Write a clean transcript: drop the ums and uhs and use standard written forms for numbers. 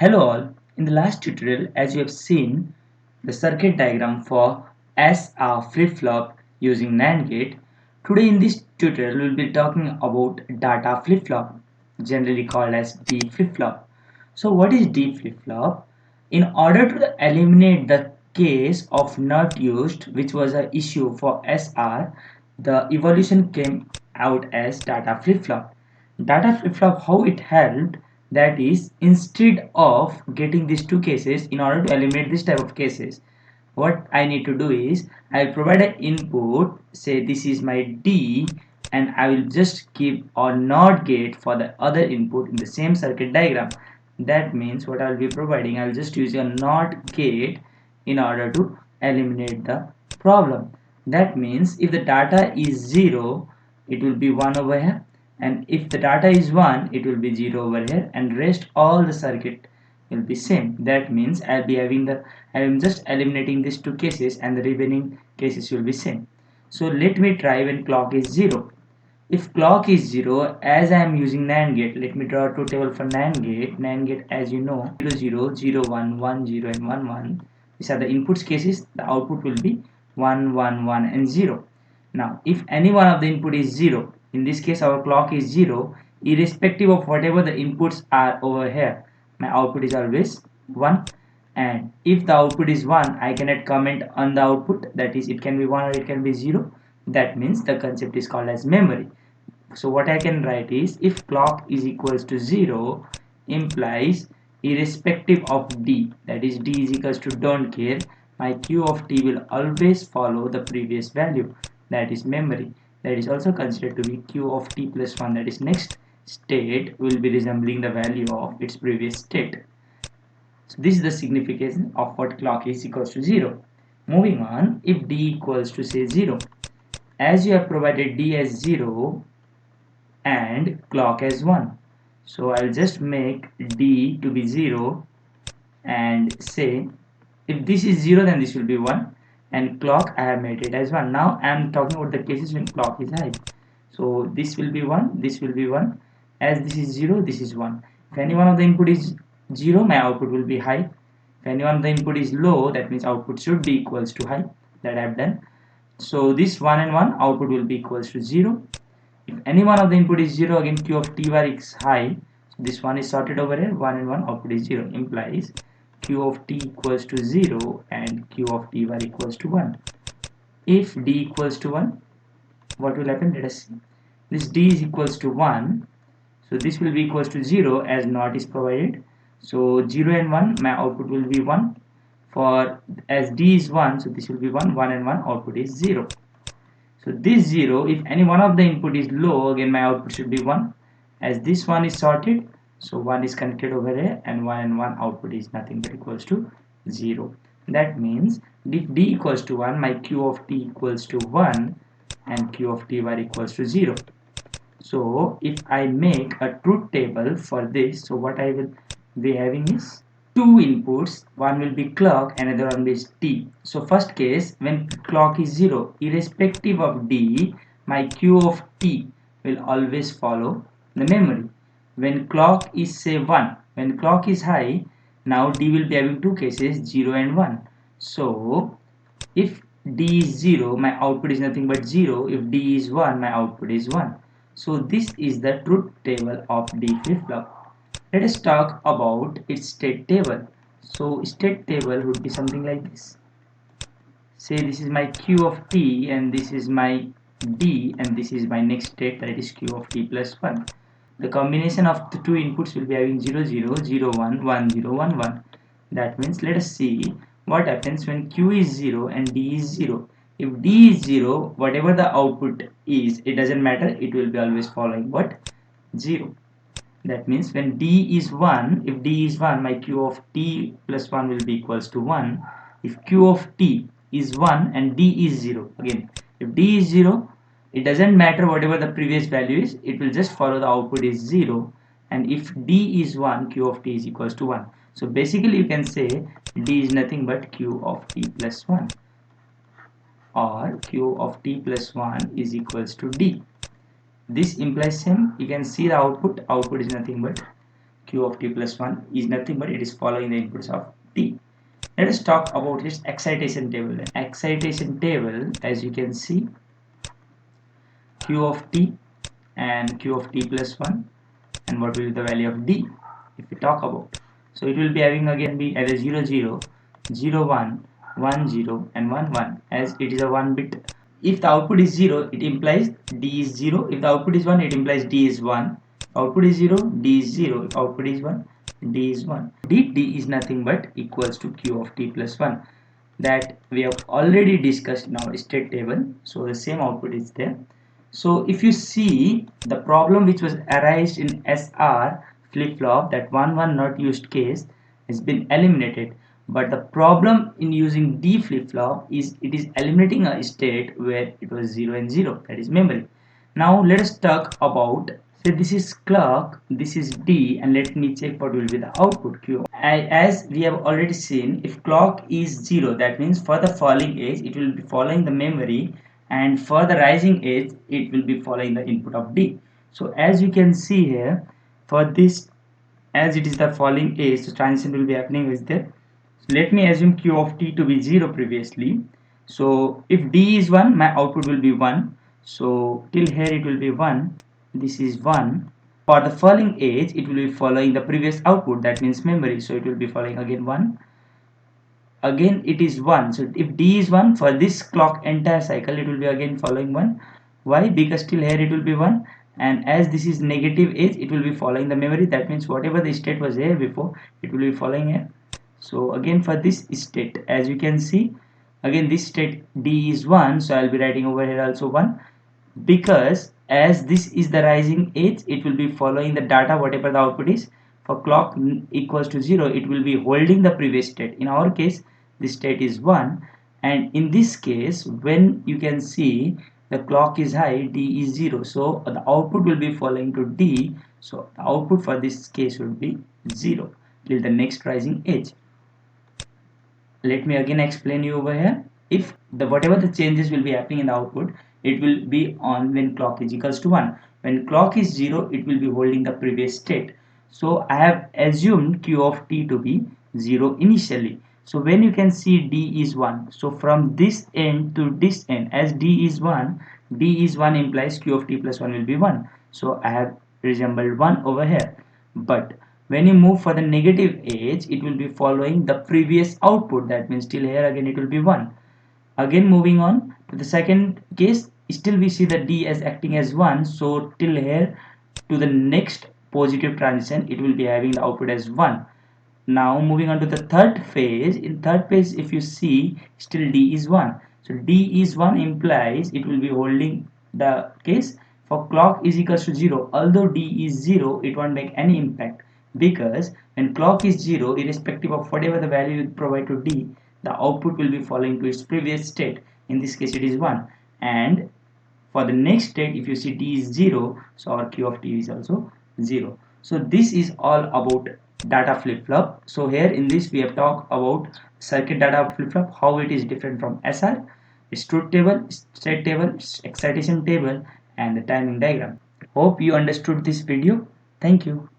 Hello all, in the last tutorial as you have seen the circuit diagram for SR flip-flop using NAND gate. Today in this tutorial we will be talking about data flip-flop, generally called as D flip-flop. So what is D flip-flop? In order to eliminate the case of not used, which was an issue for SR, the evolution came out as data flip-flop. Data flip-flop, how it helped, that is, instead of getting these two cases, in order to eliminate this type of cases, what I need to do is I'll provide an input, say this is my D, and I will just keep or NOT gate for the other input in the same circuit diagram. That means what I'll be providing, I'll just use a NOT gate in order to eliminate the problem. That means if the data is 0, it will be 1 over here, and if the data is 1, it will be 0 over here, and rest all the circuit will be same. That means I am just eliminating these two cases and the remaining cases will be same. So let me try when clock is 0. If clock is 0, as I am using NAND gate, let me draw a truth table for NAND gate. NAND gate, as you know, 0 0 0 1 1 0 and 1 1. These are the inputs cases. The output will be 1 1 1 and 0. Now if any one of the input is 0, in this case our clock is 0, irrespective of whatever the inputs are over here, my output is always 1. And if the output is 1, I cannot comment on the output, that is, it can be 1 or it can be 0. That means the concept is called as memory. So what I can write is, if clock is equals to 0 implies irrespective of D, that is D is equals to don't care, my Q of T will always follow the previous value, that is memory. That is also considered to be Q of T plus 1, that is next state will be resembling the value of its previous state. So this is the significance of what clock is equals to 0. Moving on, if D equals to say 0, as you have provided D as 0 and clock as 1, so I'll just make D to be 0 and say if this is 0 then this will be 1, and clock I have made it as 1. Now I am talking about the cases when clock is high. So this will be 1, this will be 1, as this is 0, this is 1. If any one of the input is 0, my output will be high. If any one of the input is low, that means output should be equals to high. That I have done. So this 1 and 1 output will be equals to 0. If any one of the input is 0, again Q of T bar is high. So this one is sorted over here. 1 and 1 output is 0, implies Q of T equals to 0 and Q of T bar equals to 1. If D equals to 1, what will happen? Let us see. This D is equals to 1. So this will be equals to 0 as NOT is provided. So 0 and 1, my output will be 1. For as D is 1, so this will be 1. 1 and 1 output is 0. So this 0, if any one of the input is low, again my output should be 1. As this one is sorted, so 1 is connected over here, and 1 and 1 output is nothing but equals to 0. That means if D equals to 1, my Q of T equals to 1 and Q of T bar equals to 0. So if I make a truth table for this, so what I will be having is two inputs, one will be clock, another one is T. So first case, when clock is 0, irrespective of D, my Q of T will always follow the memory. When clock is say 1, when clock is high, now D will be having two cases, 0 and 1. So if D is 0, my output is nothing but 0. If D is 1, my output is 1. So this is the truth table of D flip-flop. Let us talk about its state table. So state table would be something like this. Say this is my Q of T and this is my D and this is my next state, that is Q of T plus 1. The combination of the two inputs will be having 0 0 0 1 1 0 1 1. That means let us see what happens when Q is 0 and D is 0. If D is 0, whatever the output is, it doesn't matter, it will be always following what? 0. That means when D is 1, if D is 1, my Q of T plus 1 will be equals to 1. If Q of T is 1 and D is 0, again, if D is 0, it doesn't matter whatever the previous value is, it will just follow the output is 0. And if D is 1, Q of T is equals to 1. So basically you can say D is nothing but Q of T plus 1, or Q of T plus 1 is equals to D. This implies same. You can see the output is nothing but q of t plus 1 is nothing but it is following the inputs of t. Let us talk about its excitation table. Excitation table, as you can see, q of t and q of t plus 1, and what will be the value of d if we talk about. So it will be having again be either 0 0, 0 1, 1 0 and 1 1, as it is a 1 bit. If the output is 0, it implies d is 0. If the output is 1, it implies d is 1. If output is 0, d is 0. If output is 1, d is 1. D is nothing but equals to q of t plus 1, that we have already discussed in our state table. So the same output is there. So if you see the problem which was arised in SR flip-flop, that 1 1 not used case has been eliminated, but the problem in using D flip-flop is it is eliminating a state where it was 0 and 0, that is memory. Now let us talk about, say this is clock, this is D, and let me check what will be the output Q. As we have already seen, if clock is 0, that means for the falling edge it will be following the memory, and for the rising edge it will be following the input of D. So as you can see here, for this, as it is the falling edge, so transition will be happening with there. So let me assume q of t to be 0 previously. So if d is 1, my output will be 1. So till here it will be 1. This is 1. For the falling edge, it will be following the previous output, that means memory. So it will be following again 1. Again it is 1. So if d is 1, for this clock entire cycle it will be again following 1. Why? Because till here it will be 1, and as this is negative edge it will be following the memory, that means whatever the state was here before it will be following here. So again for this state, as you can see, again this state d is 1, so I'll be writing over here also 1, because as this is the rising edge it will be following the data whatever the output is. For clock equals to 0, it will be holding the previous state. In our case this state is 1, and in this case when you can see the clock is high, d is 0, so the output will be following to d, so the output for this case would be 0 till the next rising edge. Let me again explain you over here. If the whatever the changes will be happening in the output, it will be on when clock is equals to 1. When clock is 0, it will be holding the previous state. So I have assumed q of t to be 0 initially. So when you can see d is 1, so from this end to this end, as d is 1 implies q of t plus 1 will be 1. So I have resembled 1 over here. But when you move for the negative edge, it will be following the previous output, that means till here again it will be 1. Again moving on to the second case, still we see the d as acting as 1, so till here to the next positive transition it will be having the output as 1. Now moving on to the third phase, in third phase if you see still d is 1, so d is 1 implies it will be holding the case for clock is equals to 0. Although d is 0, it won't make any impact, because when clock is 0, irrespective of whatever the value you provide to d, the output will be following to its previous state. In this case it is 1, and for the next state if you see d is 0, so our q of t is also 0. So this is all about data flip-flop. So here in this we have talked about circuit data flip-flop, how it is different from SR, truth table, state table, excitation table, and the timing diagram. Hope you understood this video. Thank you.